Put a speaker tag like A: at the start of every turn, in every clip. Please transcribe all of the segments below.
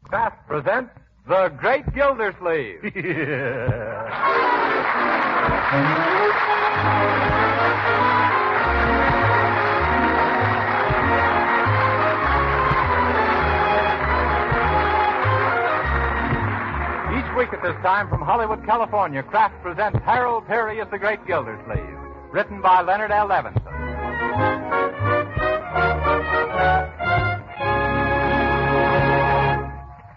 A: Kraft presents The Great Gildersleeve. Each week at this time from Hollywood, California, Kraft presents Harold Peary as The Great Gildersleeve, written by Leonard L. Levinson.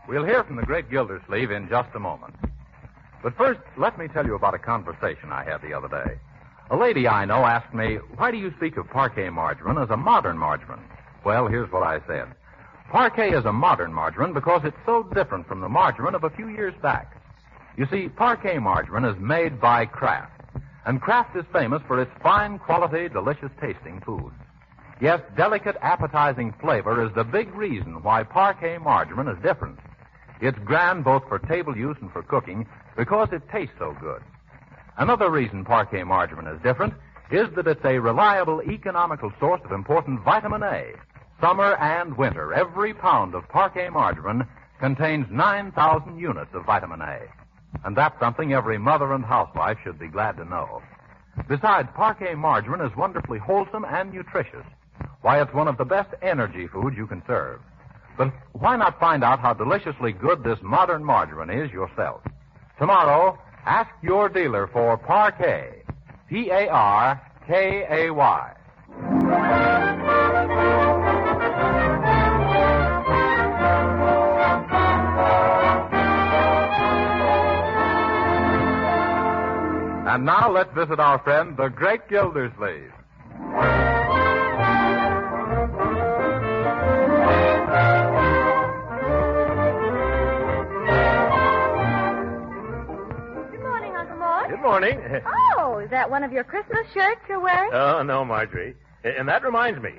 A: We'll hear from the Great Gildersleeve in just a moment. But first, let me tell you about a conversation I had the other day. A lady I know asked me, why do you speak of parquet margarine as a modern margarine? Well, here's what I said. Parquet is a modern margarine because it's so different from the margarine of a few years back. You see, parquet margarine is made by Kraft, and Kraft is famous for its fine quality, delicious tasting foods. Yes, delicate, appetizing flavor is the big reason why parquet margarine is different. It's grand both for table use and for cooking because it tastes so good. Another reason parquet margarine is different is that it's a reliable, economical source of important vitamin A. Summer and winter, every pound of parquet margarine contains 9,000 units of vitamin A. And that's something every mother and housewife should be glad to know. Besides, parquet margarine is wonderfully wholesome and nutritious. Why, it's one of the best energy foods you can serve. But why not find out how deliciously good this modern margarine is yourself? Tomorrow, ask your dealer for Parquet. Parkay. And now let's visit our friend, the Great Gildersleeve.
B: Good morning.
C: Oh, is that one of your Christmas shirts you're wearing?
B: Oh, no, Marjorie. And that reminds me.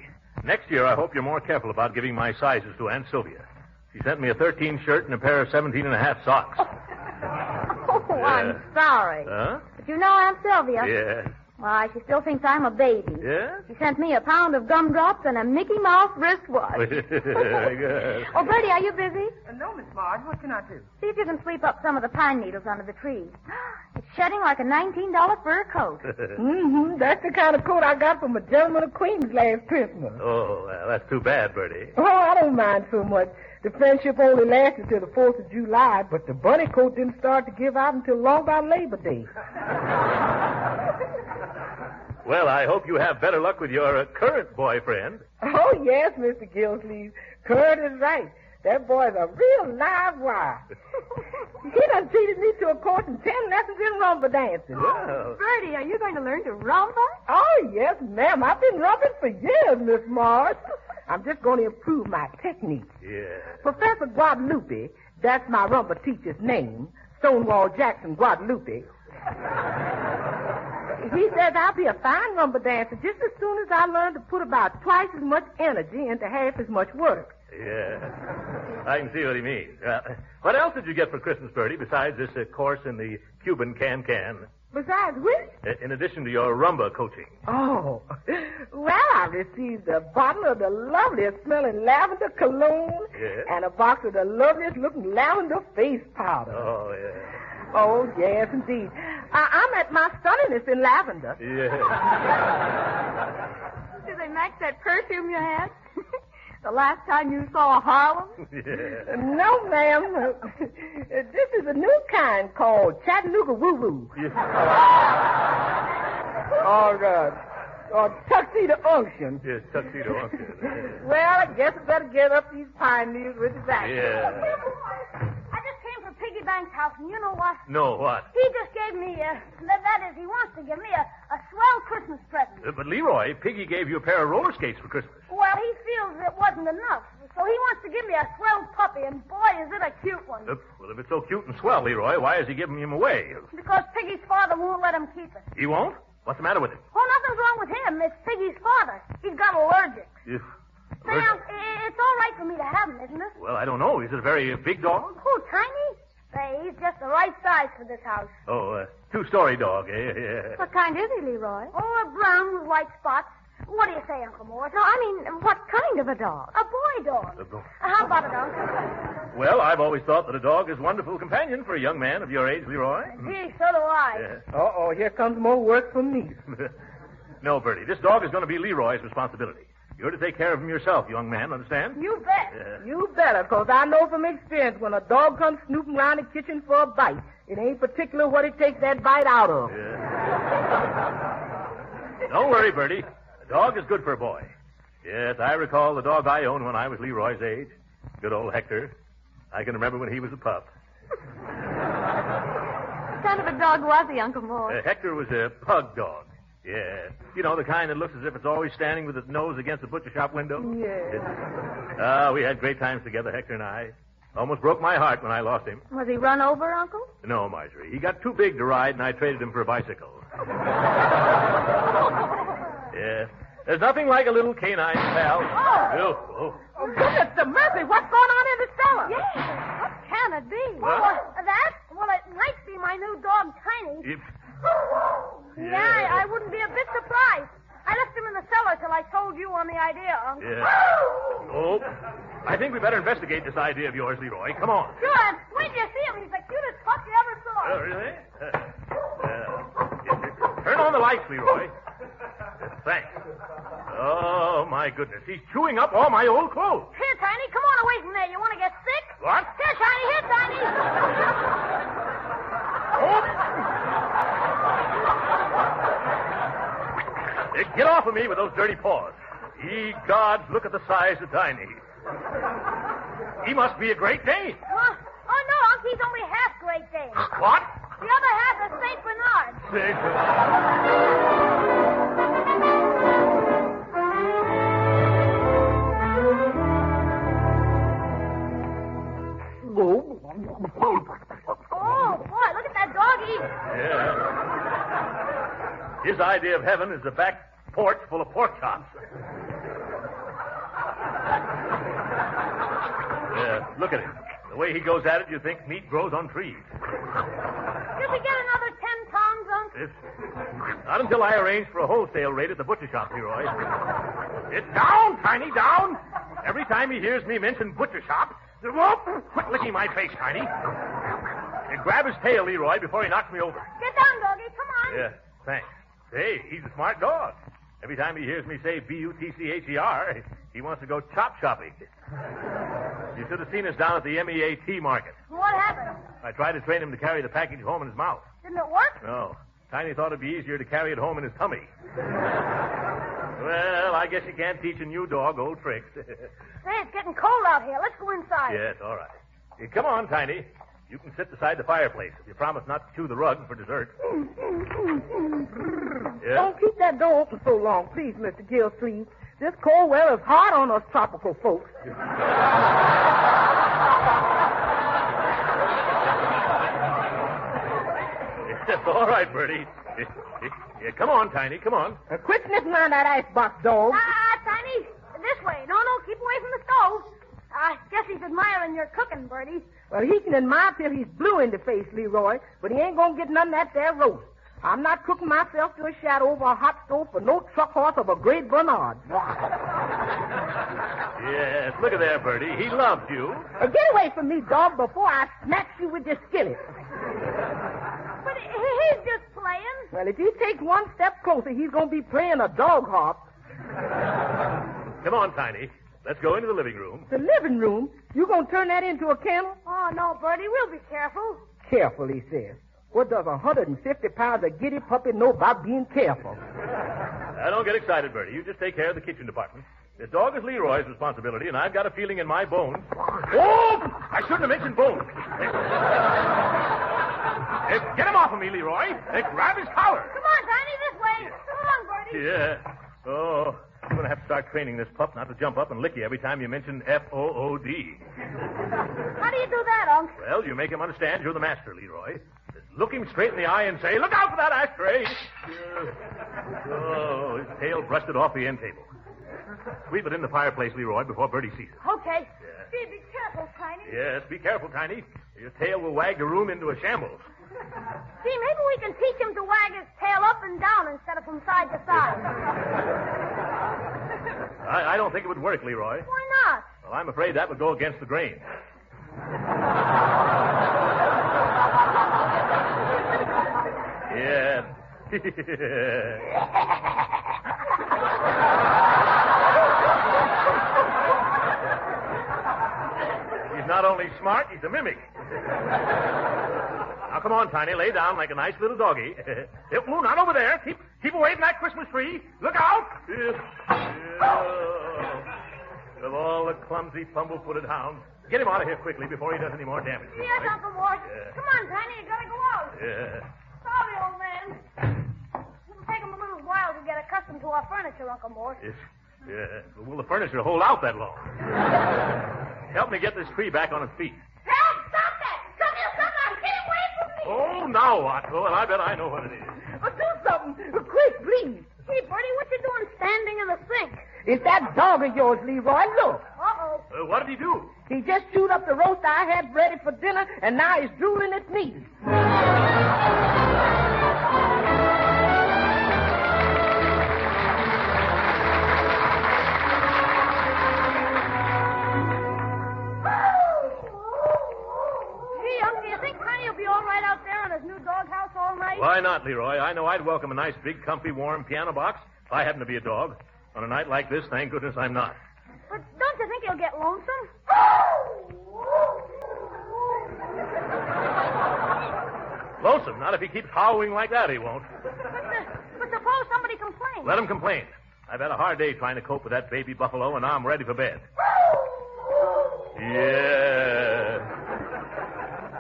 B: Next year, I hope you're more careful about giving my sizes to Aunt Sylvia. She sent me a 13 shirt and a pair of 17 and a half socks.
C: Oh, I'm sorry.
B: Huh?
C: But you know Aunt Sylvia.
B: Yes.
C: Why, she still thinks I'm a baby.
B: Yeah?
C: She sent me a pound of gumdrops and a Mickey Mouse wristwatch.
B: Very good.
C: Oh, Bertie, are you busy?
D: No, Miss Marge. What can I do?
C: See if you can sweep up some of the pine needles under the trees. It's shedding like a $19 fur coat.
D: That's the kind of coat I got from a gentleman of Queens last Christmas.
B: Oh, well, that's too bad, Bertie.
D: Oh, I don't mind so much. The friendship only lasted till the 4th of July, but the bunny coat didn't start to give out until long about Labor Day.
B: Well, I hope you have better luck with your current boyfriend.
D: Oh, yes, Mr. Gildersleeve. Kurt is right. That boy's a real live wire. He done treated me to a course and 10 lessons in rumba dancing.
B: Well.
C: Bertie, are you going to learn to rumba?
D: Oh, yes, ma'am. I've been rumbing for years, Miss Marge. I'm just going to improve my technique.
B: Yeah.
D: Professor Guadalupe, that's my rumba teacher's name, Stonewall Jackson Guadalupe. He says I'll be a fine rumba dancer just as soon as I learn to put about twice as much energy into half as much work.
B: Yeah. I can see what he means. What else did you get for Christmas, Bertie, besides this course in the Cuban can-can?
D: Besides which?
B: In addition to your rumba coaching.
D: Oh, well, I received a bottle of the loveliest smelling lavender cologne and a box of the loveliest looking lavender face powder.
B: Oh, yeah.
D: Oh, yes, indeed. I'm at my stunningness in lavender.
B: Yeah.
C: Do they match that perfume you had? The last time you saw Harlem?
B: Yeah.
D: No, ma'am. This is a new kind called Chattanooga Woo Woo.
B: Yeah.
D: Or Tuxedo Unction.
B: Yes, tuxedo unction.
D: Well, I guess I better get up these pine needles with his action.
B: Yeah.
C: I just came from Piggy Bank's house, and you know what?
B: No, what?
C: He just gave me, he wants to give me a swell Christmas present.
B: But, Leroy, Piggy gave you a pair of roller skates for Christmas.
C: Well, he feels it wasn't enough, so he wants to give me a swell puppy, and boy, is it a cute one.
B: Well, if it's so cute and swell, Leroy, why is he giving him away?
C: Because Piggy's father won't let him keep it.
B: He won't? What's the matter with him?
C: Oh, nothing's wrong with him. It's Piggy's father. He's got allergic. Sam, it's all right for me to have him, isn't it?
B: Well, I don't know. Is it a very big dog?
C: Oh, tiny? Say, he's just the right size for this house.
B: Oh, two-story dog, eh? Yeah.
C: What kind is he, Leroy? Oh, a brown with white spots. What do you say, Uncle Mort? No, I mean, what kind of a dog? A boy dog.
B: A boy.
C: How about it, Uncle?
B: Well, I've always thought that a dog is a wonderful companion for a young man of your age, Leroy.
C: Gee, so do I.
B: Yeah.
D: Uh-oh, here comes more work for me.
B: No, Bertie, this dog is going to be Leroy's responsibility. You're to take care of him yourself, young man, understand?
C: You bet.
B: Yeah.
D: You better, 'cause I know from experience when a dog comes snooping around the kitchen for a bite, it ain't particular what it takes that bite out of.
B: Yeah. Don't worry, Bertie. A dog is good for a boy. Yes, I recall the dog I owned when I was Leroy's age. Good old Hector. I can remember when he was a pup.
E: What kind of a dog was he, Uncle Mort?
B: Hector was a pug dog. Yeah. You know, the kind that looks as if it's always standing with its nose against the butcher shop window?
D: Yeah.
B: We had great times together, Hector and I. Almost broke my heart when I lost him.
E: Was he run over, Uncle?
B: No, Marjorie. He got too big to ride, and I traded him for a bicycle. Yeah. There's nothing like a little canine pal.
C: Oh.
D: Oh, goodness to mercy, what's going on in the cellar?
E: Yeah. What can it be?
C: Well, it might be my new dog, Tiny. Yeah, I wouldn't be a bit surprised. I left him in the cellar till I told you on the idea, Uncle.
B: Yeah. Oh, I think we better investigate this idea of yours, Leroy. Come on.
C: Sure. Wait till you see him. He's the cutest pup you ever saw.
B: Oh, really? Turn on the lights, Leroy. Thanks. Oh, my goodness. He's chewing up all my old clothes.
C: Here, Tiny, come on away from there. You want to get sick?
B: What?
C: Here, Tiny. Here, Tiny.
B: Get off of me with those dirty paws. Ye gods, look at the size of Tiny. He must be a Great Dane.
C: Oh, no, Uncle. He's only half Great Dane.
B: What?
C: The other half is St. Bernard. Oh, boy, look at that doggy.
B: Yeah. His idea of heaven is a back porch full of pork chops. Yeah, look at him. The way he goes at it, you think meat grows on trees.
C: Did we get another 10 pounds, Uncle?
B: Not until I arrange for a wholesale rate at the butcher shop, Leroy. It's down, Tiny, down. Every time he hears me mention butcher shop, quit licking my face, Tiny. Grab his tail, Leroy, before he knocks me over.
C: Get down, doggy. Come on.
B: Yeah, thanks. Hey, he's a smart dog. Every time he hears me say B-U-T-C-H-E-R, he wants to go chop shopping. You should have seen us down at the MEAT market.
C: What happened?
B: I tried to train him to carry the package home in his mouth.
C: Didn't it work?
B: No. Tiny thought it'd be easier to carry it home in his tummy. Well, I guess you can't teach a new dog old tricks.
C: Say, it's getting cold out here. Let's go inside.
B: Yes, all right. Hey, come on, Tiny. You can sit beside the fireplace if you promise not to chew the rug for dessert. Yeah?
D: Don't keep that door open so long, please, Mr. Gilsleeve. This cold weather is hard on us tropical folks.
B: All right, Bertie. Yeah, come on, Tiny, come on.
D: Quit sniffing around that icebox, dog.
C: Tiny, this way. No, keep away from the stove. I guess he's admiring your cooking, Bertie.
D: Well, he can admire till he's blue in the face, Leroy, but he ain't gonna get none of that there roast. I'm not cooking myself to a shadow over a hot stove for no truck horse of a Great Bernard.
B: Yes, look at there, Bertie. He loves you.
D: Get away from me, dog, before I snatch you with this skillet.
C: But he's just playing.
D: Well, if he takes one step closer, he's gonna be playing a dog harp.
B: Come on, Tiny. Let's go into the living room.
D: The living room? You gonna turn that into a kennel?
C: Oh, no, Bertie. We'll be careful.
D: Careful, he says. What does 150 pounds of giddy puppy know about being careful?
B: Now, don't get excited, Bertie. You just take care of the kitchen department. This dog is Leroy's responsibility, and I've got a feeling in my bones. Oh! I shouldn't have mentioned bones. Get him off of me, Leroy. Grab his collar.
C: Come on, Tiny, this way. Come on, Bertie.
B: Yeah. Oh, I'm going to have to start training this pup not to jump up and lick you every time you mention F-O-O-D.
C: How do you do that, Unc?
B: Well, you make him understand you're the master, Leroy. Just look him straight in the eye and say, look out for that ashtray. Oh, his tail brushed it off the end table. Sweep it in the fireplace, Leroy, before Bertie sees it.
C: Okay. Gee, be careful, Tiny.
B: Yes, be careful, Tiny. Your tail will wag the room into a shambles.
C: See, maybe we can teach him to wag his tail up and down instead of from side to side.
B: I don't think it would work, Leroy.
C: Why not?
B: Well, I'm afraid that would go against the grain. He's not only smart, he's a mimic. Now, come on, Tiny. Lay down like a nice little doggy. Oh, not over there. Keep away from that Christmas tree. Look out! Of all the clumsy, fumble-footed hounds. Get him out of here quickly before he does any more damage.
C: Yes, Uncle Mort. Come on, Tiny. You gotta go out.
B: Yeah.
C: Sorry, old man. It'll take him a little while to get accustomed to our furniture, Uncle Mort.
B: Yeah. Will the furniture hold out that long? Help me get this tree back on its feet.
C: Help! Stop that! Come here, someone! Get away from me!
B: Oh, now what? Well, I bet I know what it is.
D: Do something. Quick, please.
C: Hey, Bertie, what you doing standing in the sink?
D: It's that dog of yours, Leroy. Look.
C: Uh-oh.
B: What did he do?
D: He just chewed up the roast I had ready for dinner, and now he's drooling its meat.
C: Gee, Uncle, do you think Tiny will be all right out there in his new doghouse all night?
B: Why not, Leroy? I know I'd welcome a nice, big, comfy, warm piano box if I happened to be a dog. On a night like this, thank goodness I'm not.
C: But don't you think he'll get lonesome?
B: Lonesome? Not if he keeps howling like that, he won't.
C: But suppose somebody complains.
B: Let him complain. I've had a hard day trying to cope with that baby buffalo, and now I'm ready for bed. Yeah.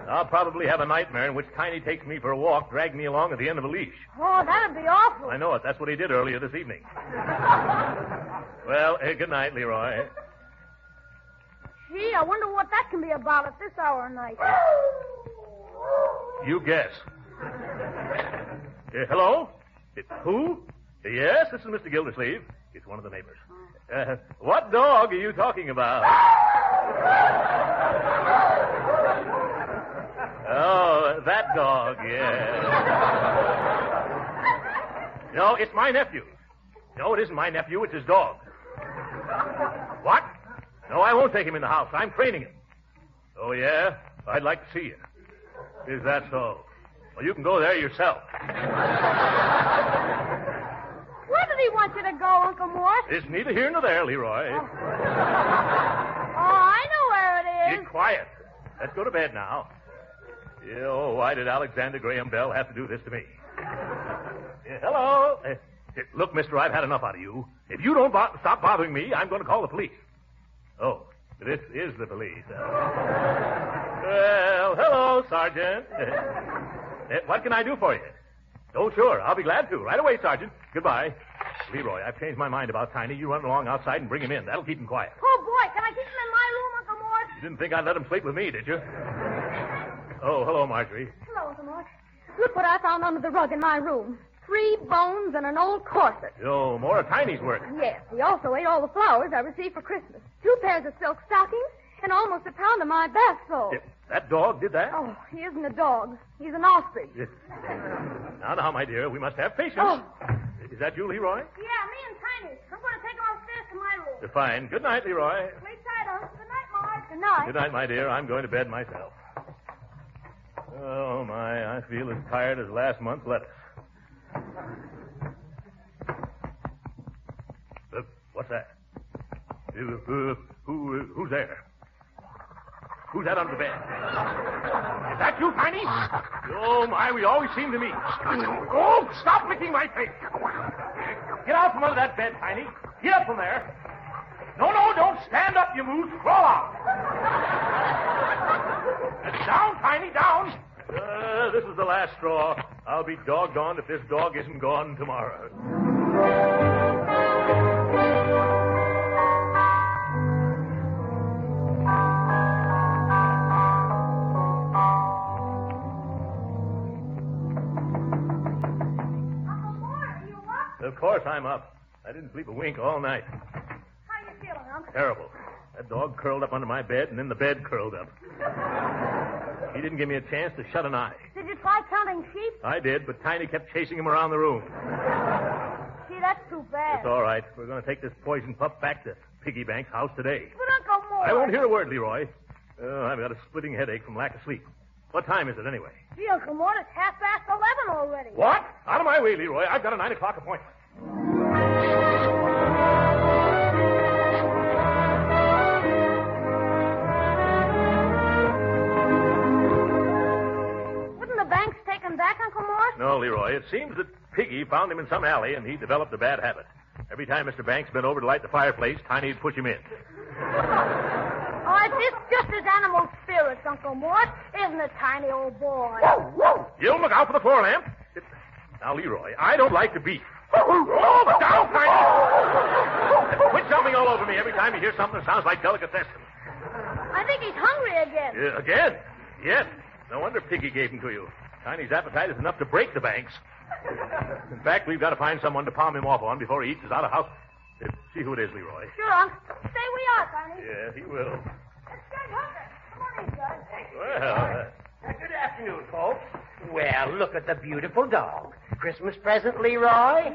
B: I'll probably have a nightmare in which Tiny takes me for a walk, dragging me along at the end of a leash.
C: Oh, that'd be awful.
B: I know it. That's what he did earlier this evening. Well, good night, Leroy.
C: Gee, I wonder what that can be about at this hour of night.
B: You guess. Hello? Who? Yes, this is Mr. Gildersleeve. It's one of the neighbors. What dog are you talking about? Oh, that dog, yeah. No, it's my nephew. No, it isn't my nephew. It's his dog. What? No, I won't take him in the house. I'm training him. Oh, yeah? I'd like to see you. Is that so? Well, you can go there yourself.
C: Where did he want you to go, Uncle Mort?
B: It's neither here nor there, Leroy.
C: Oh, I know where it is.
B: Get quiet. Let's go to bed now. Oh, why did Alexander Graham Bell have to do this to me? Hello? Look, mister, I've had enough out of you. If you don't stop bothering me, I'm going to call the police. Oh, this is the police. Well, hello, Sergeant. What can I do for you? Oh, sure. I'll be glad to. Right away, Sergeant. Goodbye. Leroy, I've changed my mind about Tiny. You run along outside and bring him in. That'll keep him quiet.
C: Oh, boy, can I keep him in my room, Uncle Mort?
B: You didn't think I'd let him sleep with me, did you? Oh, hello, Marjorie.
C: Hello, Uncle Mort.
E: Look what I found under the rug in my room. 3 bones and an old corset.
B: Oh, more of Tiny's work.
E: Yes, he also ate all the flowers I received for Christmas. 2 pairs of silk stockings and almost a pound of my bath salt.
B: That dog did that?
E: Oh, he isn't a dog. He's an ostrich.
B: Now, my dear, we must have patience.
E: Oh.
B: Is that you, Leroy?
C: Yeah, me and Tiny. I'm going to take him upstairs to my room.
B: Fine. Good night, Leroy.
C: Sleep tight, Uncle. Good night, Mort.
E: Good night.
B: Good night, my dear. I'm going to bed myself. Oh, my. I feel as tired as last month's lettuce. What's that? Who's there? Who's that under the bed? Is that you, Tiny? Oh, my, we always seem to meet. Oh, stop licking my face. Get out from under that bed, Tiny. Get up from there. No, don't stand up, you moose. Crawl out. Down, Tiny, down. This is the last straw. I'll be doggone if this dog isn't gone tomorrow. Of course I'm up. I didn't sleep a wink all night.
C: How you feeling, Uncle?
B: Terrible. That dog curled up under my bed, and then the bed curled up. He didn't give me a chance to shut an eye.
C: Did you try counting sheep?
B: I did, but Tiny kept chasing him around the room.
C: Gee, that's too bad.
B: It's all right. We're going to take this poison pup back to Piggy Bank's house today.
C: But Uncle Mort...
B: I won't hear a word, Leroy. I've got a splitting headache from lack of sleep. What time is it, anyway?
C: Gee, Uncle Mort, it's 11:30 already.
B: What? Out of my way, Leroy. I've got a 9 o'clock appointment.
C: Wouldn't the banks take him back, Uncle Mort?
B: No, Leroy. It seems that Piggy found him in some alley, and he developed a bad habit. Every time Mr. Banks bent over to light the fireplace, Tiny'd push him in.
C: Oh, it's just his animal spirits, Uncle Mort. Isn't it, Tiny, old boy?
B: You look out for the floor lamp. Now, Leroy, I don't like to beat. Oh, down, Tiny! Quit jumping all over me every time you hear something that sounds like delicatessen.
C: I think he's hungry again.
B: Again? Yes. No wonder Piggy gave him to you. Tiny's appetite is enough to break the banks. In fact, we've got to find someone to palm him off on before he eats us out of house. See who it is, Leroy.
C: Sure, Unc. Stay we are, Tiny.
B: Yeah, he will.
C: It's Judge Hooker. Come on in, Judge.
B: Well,
F: Good afternoon, folks. Well, look at the beautiful dog. Christmas present, Leroy?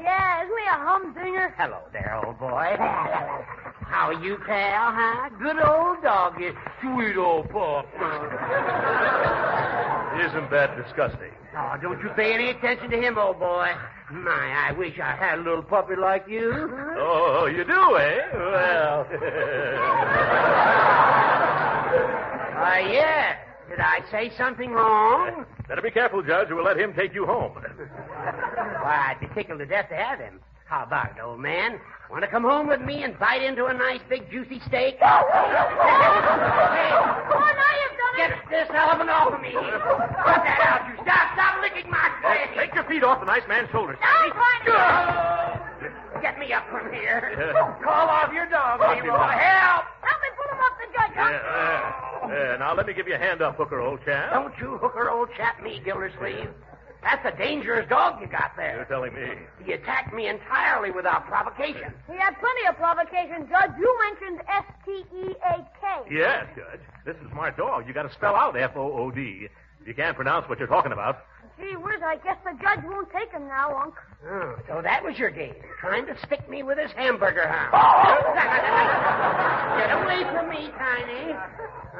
C: Yeah, isn't he a humdinger?
F: Hello there, old boy. How are you, pal, huh? Good old dog, you sweet old pup.
B: isn't that disgusting?
F: Oh, don't you pay any attention to him, old boy. My, I wish I had a little puppy like you.
B: Oh, you do, eh? Well.
F: Yes. Did I say something wrong?
B: Better be careful, Judge, or we'll let him take you home.
F: Why, I'd be tickled to death to have him. How about it, old man? Want to come home with me and bite into a nice big juicy steak? Hey,
C: Oh, now you've done
F: get
C: it.
F: this elephant off of me. Cut that out, you. Stop licking my face.
B: Take your feet off the nice man's shoulders.
C: Now, Tiny.
F: Get me up from here.
B: Yeah.
F: Call off your dog,
B: Off your
F: Leroy.
B: dog.
F: Help!
C: Help me pull him up the judge, Unc.
B: Now, let me give you a hand up, Hooker, old chap.
F: Don't you hooker old chap me, Gildersleeve. That's a dangerous dog you got
B: You're
F: there.
B: telling me.
F: He attacked me entirely without provocation.
C: He had plenty of provocation, Judge. You mentioned S-T-E-A-K.
B: Yes, Judge. This is a smart dog. You got to spell out F-O-O-D. If you can't pronounce what you're talking about.
C: Gee whiz, I guess the judge won't take him now, Unc.
F: Oh, so that was your game, trying to stick me with his hamburger hound. Get away from me, Tiny.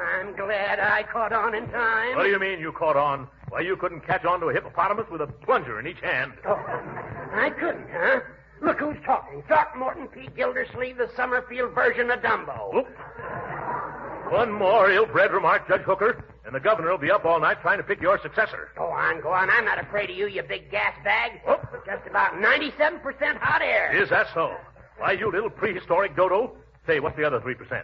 F: I'm glad I caught on in time.
B: What do you mean you caught on? Why, you couldn't catch on to a hippopotamus with a plunger in each hand.
F: Oh, I couldn't, huh? Look who's talking. Throckmorton P. Gildersleeve, the Summerfield version of Dumbo.
B: Oop. One more ill-bred remark, Judge Hooker, and the governor will be up all night trying to pick your successor.
F: Go on, go on. I'm not afraid of you, you big gas bag.
B: Oh.
F: Just about 97% hot air.
B: Is that so? Why, you little prehistoric dodo. Say, what's the other 3%?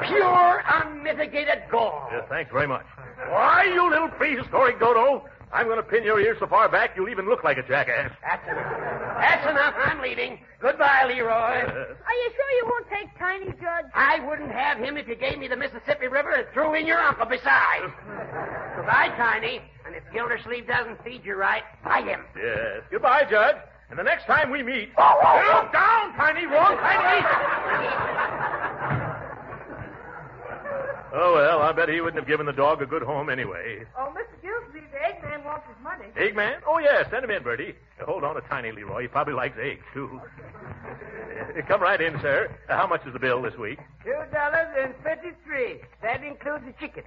F: Pure, unmitigated gall.
B: Yeah, thanks very much. Why, you little prehistoric dodo. I'm going to pin your ears so far back you'll even look like a jackass.
F: That's enough. That's enough. I'm leaving. Goodbye, Leroy.
C: Are you sure you won't take Tiny, Judge?
F: I wouldn't have him if you gave me the Mississippi River and threw in your uncle besides. Goodbye, Tiny. And if Gildersleeve doesn't feed you right, bite him.
B: Yes. Goodbye, Judge. And the next time we meet... Look down, Tiny. Wrong, Tiny. Oh, well, I bet he wouldn't have given the dog a good home anyway.
D: Oh, Mr. Gildersleeve, the Eggman wants his money.
B: Eggman? Oh, yes. Send him in, Bertie. Hold on to Tiny, Leroy. He probably likes eggs, too. Come right in, sir. How much is the bill this week?
D: $2.53. That includes the chicken.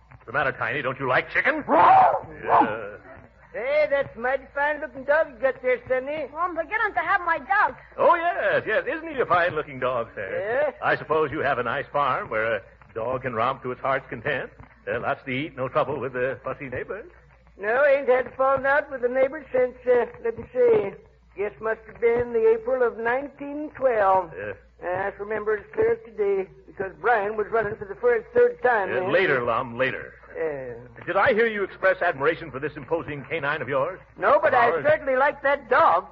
B: What's the matter, Tiny? Don't you like chicken?
D: Hey, that's a mighty fine-looking dog you got there, Sonny.
C: Well, I'm beginning to have my doubts.
B: Oh, yes, yes. Isn't he a fine-looking dog, sir?
D: Yes.
B: I suppose you have a nice farm where a dog can romp to its heart's content. Lots to eat, no trouble with the fussy neighbors.
D: No, ain't had fallen out with the neighbors since, let me see, guess must have been the April of 1912. I remember it as clear as today, because Brian was running for the third time. then.
B: Later, Lum, later. Did I hear you express admiration for this imposing canine of yours?
D: No, but I
B: Ours?
D: certainly like that dog.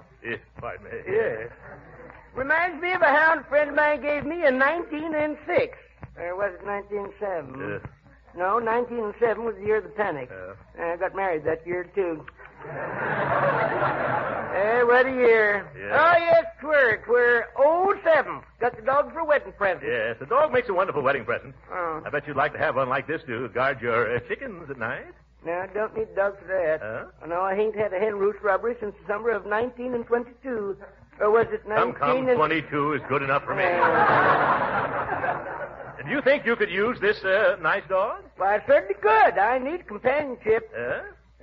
B: Pardon me.
D: Yes. Reminds me of a hound a friend of mine gave me in 1906. Or was it 1907? No, 1907 was the year of the panic. I got married that year, too. What a year.
B: Yeah.
D: Oh, yes, twere 07. Got the dog for a wedding present.
B: Yes, the dog makes a wonderful wedding present.
D: Oh.
B: I bet you'd like to have one like this to guard your chickens at night.
D: No, I don't need a dog for that.
B: Huh?
D: No, I ain't had a hen roost robbery since the summer of 1922. Or was it 19...
B: Come, 22 is good enough for me. And you think you could use this nice dog?
D: Why, I certainly could. I need companionship.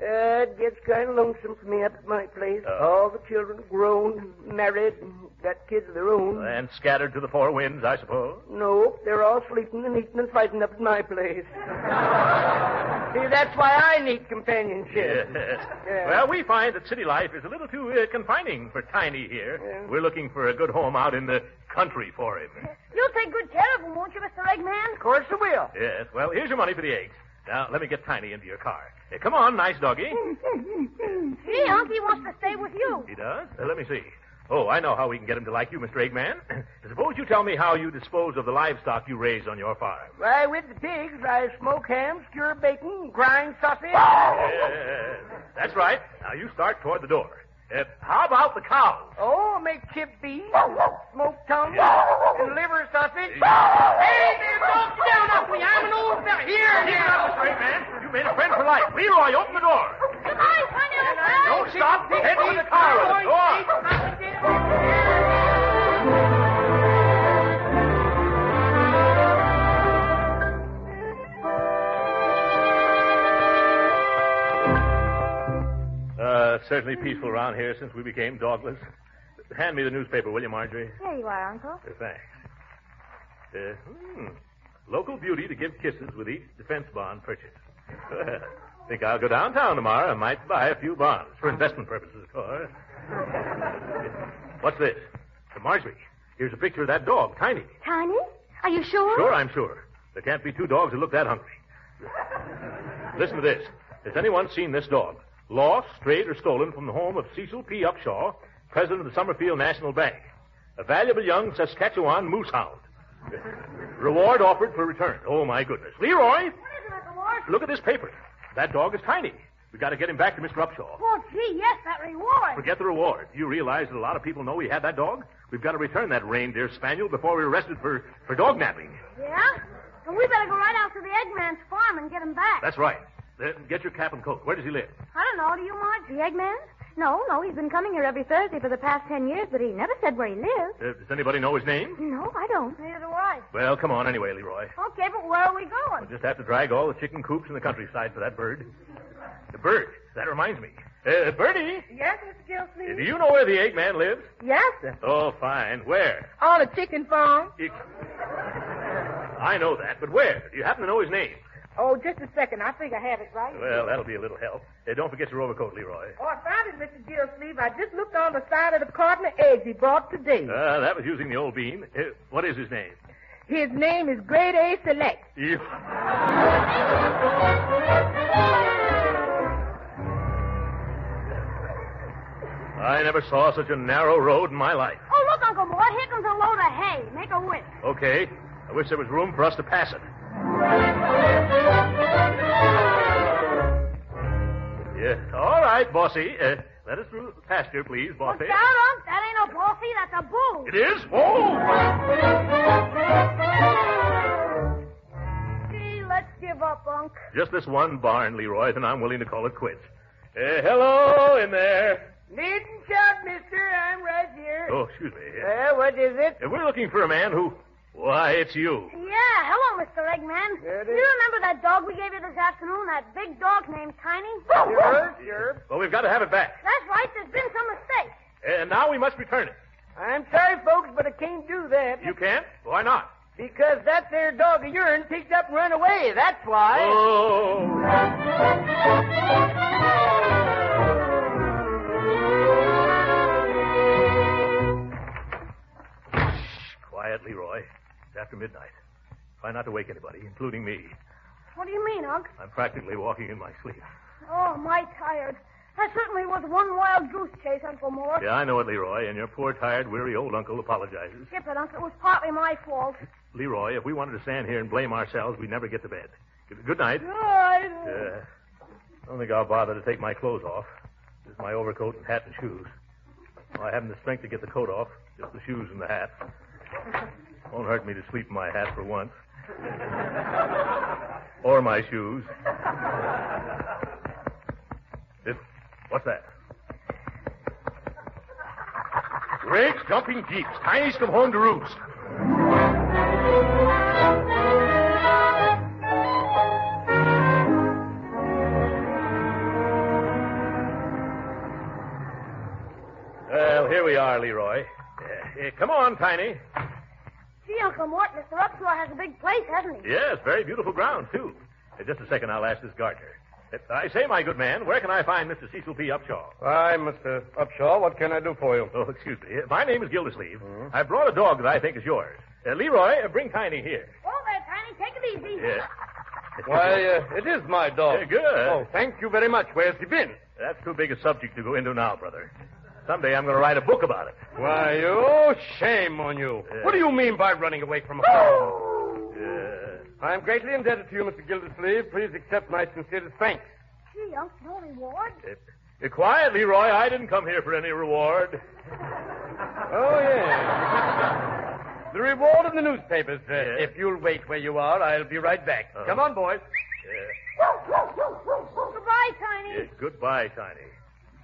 D: It gets kind of lonesome for me up at my place. All the children grown, married, and got kids of their own.
B: And scattered to the four winds, I suppose.
D: No, they're all sleeping and eating and fighting up at my place. See, that's why I need companionship.
B: Yes.
D: Yeah.
B: Well, we find that city life is a little too confining for Tiny here.
D: Yeah.
B: We're looking for a good home out in the country for him.
C: You'll take good care of him, won't you, Mr. Eggman?
D: Of course I will.
B: Yes. Well, here's your money for the eggs. Now, let me get Tiny into your car. Come on, nice doggy.
C: Gee, Unky wants to stay with you.
B: He does? Let me see. Oh, I know how we can get him to like you, Mr. Eggman. Suppose you tell me how you dispose of the livestock you raise on your farm.
D: Why, with the pigs, I smoke ham, skewer bacon, grind sausage.
B: Yes, that's right. Now, you start toward the door. How about the cows?
D: Oh, make chip beef, smoked tongue, and liver sausage. Hey, there, don't sit down, Uncle. I'm an old fella. Here.
B: Mr. Eggman, you made a friend for life. Leroy, open the door.
C: Goodbye, Tiny, old pal.
B: Don't stop. Head for the car. Go on. It's certainly peaceful around here since we became dogless. Hand me the newspaper, will you, Marjorie?
E: Here you are, Uncle.
B: Thanks. Local beauty to give kisses with each defense bond purchase. Think I'll go downtown tomorrow and might buy a few bonds for investment purposes, of course. What's this? Marjorie, here's a picture of that dog, Tiny.
E: Tiny? Are you sure?
B: Sure, I'm sure. There can't be two dogs that look that hungry. Listen to this. Has anyone seen this dog? Lost, strayed, or stolen from the home of Cecil P. Upshaw, president of the Summerfield National Bank. A valuable young Saskatchewan moose hound. Reward offered for return. Oh, my goodness. Leroy!
C: What is it, Uncle Mort?
B: Look at this paper. That dog is Tiny. We got to get him back to Mr. Upshaw.
C: Oh, gee, yes, that reward.
B: Forget the reward. You realize that a lot of people know we had that dog? We've got to return that reindeer spaniel before we're arrested for dog napping.
C: Yeah? And we better go right out to the Eggman's farm and get him back.
B: That's right. Get your cap and coat. Where does he live?
C: I don't know. Do you, Marge?
E: The Eggman? No, he's been coming here every Thursday for the past 10 years, but he never said where he lives.
B: Does anybody know his name?
E: No, I don't.
C: Neither do I.
B: Well, come on anyway, Leroy.
C: Okay, but where are we going?
B: We'll just have to drag all the chicken coops in the countryside for that bird. The bird. That reminds me. Birdie,
D: Yes, Mr. Gilsleeve?
B: do you know where the Eggman lives?
D: Yes,
B: Oh, fine. Where?
D: on a chicken farm.
B: I know that, but where? Do you happen to know his name?
D: Oh, just a second. I think I have it right.
B: Well, that'll be a little help. Don't forget your overcoat, Leroy.
D: Oh, I found it, Mr. Gilsleeve. I just looked on the side of the carton of eggs he brought today.
B: That was using the old bean. What is his name?
D: His name is Grade A Select.
B: I never saw such a narrow road in my life.
C: Oh, look, Uncle Mort. Here comes a load of hay. Make a wish.
B: Okay. I wish there was room for us to pass it. Yes. All right, bossy. Let us through the pasture, please, bossy.
C: Look out, Unc. That ain't no bossy. That's a bull.
B: It is? Oh!
C: Gee, let's give up, Unc.
B: Just this one barn, Leroy, then I'm willing to call it quits. Hello in there.
D: Needn't shout, mister. I'm right here.
B: Oh, excuse me.
D: What is it?
B: We're looking for a man who... Why, it's you.
C: Yeah, hello, Mr. Eggman.
D: There it
C: You
D: is.
C: remember that dog we gave you this afternoon? That big dog named Tiny?
D: Sure.
B: Well, we've got to have it back.
C: That's right. There's been some mistake.
B: And now we must return it.
D: I'm sorry, folks, but I can't do that.
B: You can't? Why not?
D: Because that there dog of yourn picked up and run away. That's why.
B: Oh. Quiet, Leroy. It's after midnight. Try not to wake anybody, including me.
C: What do you mean, Unc?
B: I'm practically walking in my sleep.
C: Oh, my tired. That certainly was one wild goose chase, Uncle Mort.
B: Yeah, I know it, Leroy, and your poor, tired, weary old uncle apologizes.
C: Skip it, Unc. It was partly my fault.
B: Leroy, if we wanted to stand here and blame ourselves, we'd never get to bed. Good night.
C: I
B: I don't think I'll bother to take my clothes off. Just my overcoat and hat and shoes. Well, I haven't the strength to get the coat off, just the shoes and the hat. Won't hurt me to sleep in my hat for once. Or my shoes. What's that? Great jumping jeeps. Tiny's come home to roost. are, Leroy. Come on, Tiny.
C: Gee, Uncle Mort, Mr. Upshaw has a big place, hasn't he?
B: Yes, very beautiful ground, too. Just a second, I'll ask this gardener. I say, my good man, where can I find Mr. Cecil P. Upshaw?
G: Hi, Mr. Upshaw. What can I do for you?
B: Oh, excuse me. My name is Gildersleeve. I brought a dog that I think is yours. Leroy, bring Tiny here.
C: Oh, there, Tiny. Take it easy.
B: Yes.
G: Why, it is my dog.
B: Good.
G: Oh, thank you very much. Where's he been?
B: That's too big a subject to go into now, brother. Someday I'm going to write a book about it.
G: Why, oh, shame on you. What do you mean by running away from home? I'm greatly indebted to you, Mr. Gildersleeve. Please accept my sincerest thanks.
C: Gee, Unc, no reward?
B: Quiet, Leroy. I didn't come here for any reward.
G: Oh, yes. The reward in the newspapers. If you'll wait where you are, I'll be right back. Come on, boys.
C: Goodbye, Tiny.
B: Goodbye, Tiny.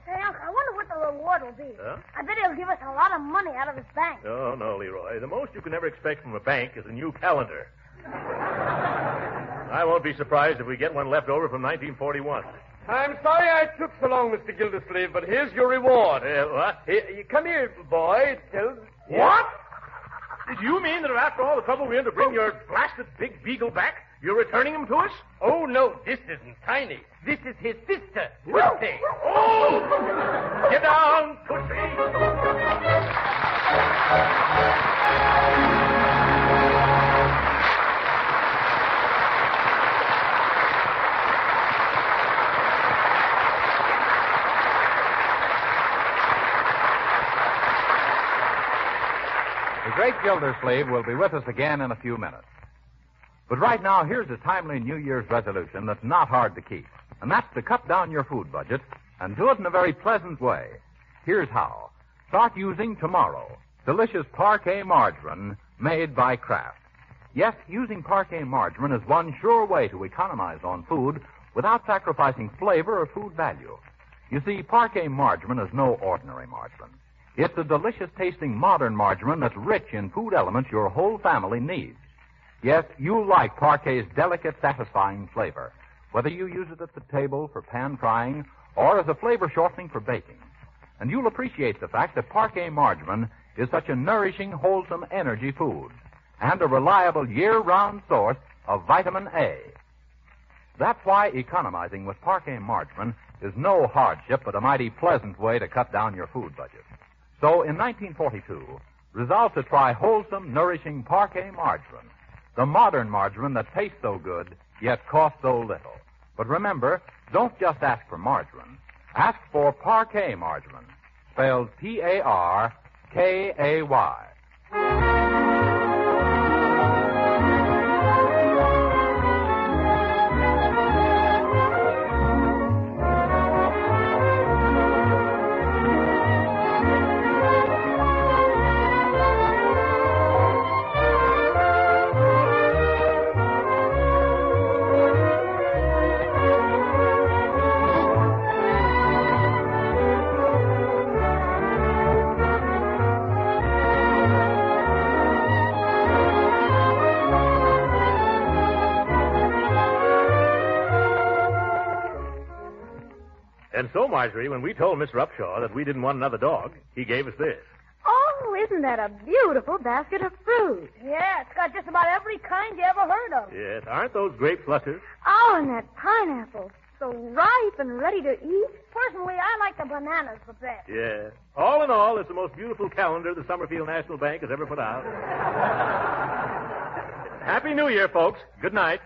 C: Say, Unc, I wonder what the reward will be.
B: Huh?
C: I bet he'll give us a lot of money out of his bank.
B: Oh, no, Leroy. The most you can ever expect from a bank is a new calendar. I won't be surprised if we get one left over from 1941.
G: I'm sorry I took so long, Mr. Gildersleeve, but here's your reward.
B: What?
G: Here, come here, boy.
B: What? Did you mean that after all the trouble we had to bring your blasted big beagle back, you're returning him to us?
G: Oh, no, this isn't Tiny. This is his sister, Pussy.
B: Oh! Get down, Pussy!
A: The great Gildersleeve will be with us again in a few minutes. But right now, here's a timely New Year's resolution that's not hard to keep. And that's to cut down your food budget and do it in a very pleasant way. Here's how. Start using tomorrow delicious Parquet margarine made by Kraft. Yes, using Parquet margarine is one sure way to economize on food without sacrificing flavor or food value. You see, Parquet margarine is no ordinary margarine. It's a delicious-tasting modern margarine that's rich in food elements your whole family needs. Yes, you'll like Parquet's delicate, satisfying flavor, whether you use it at the table for pan frying or as a flavor shortening for baking. And you'll appreciate the fact that Parquet margarine is such a nourishing, wholesome energy food and a reliable year-round source of vitamin A. That's why economizing with Parquet margarine is no hardship but a mighty pleasant way to cut down your food budget. So in 1942, resolve to try wholesome, nourishing Parquet margarine, the modern margarine that tastes so good, yet costs so little. But remember, don't just ask for margarine. Ask for Parquet margarine, spelled Parkay.
B: And so, Marjorie, when we told Mr. Upshaw that we didn't want another dog, he gave us this.
E: Oh, isn't that a beautiful basket of fruit?
C: Yeah, it's got just about every kind you ever heard of.
B: Yes, aren't those grapes luscious?
E: Oh, and that pineapple. So ripe and ready to eat.
C: Personally, I like the bananas the best.
B: Yeah. All in all, it's the most beautiful calendar the Summerfield National Bank has ever put out. Happy New Year, folks. Good night.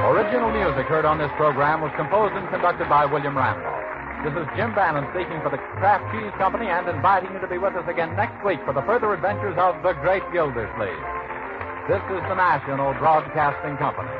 A: Original music heard on this program was composed and conducted by William Randolph. This is Jim Bannon speaking for the Kraft Cheese Company and inviting you to be with us again next week for the further adventures of the Great Gildersleeve. This is the National Broadcasting Company.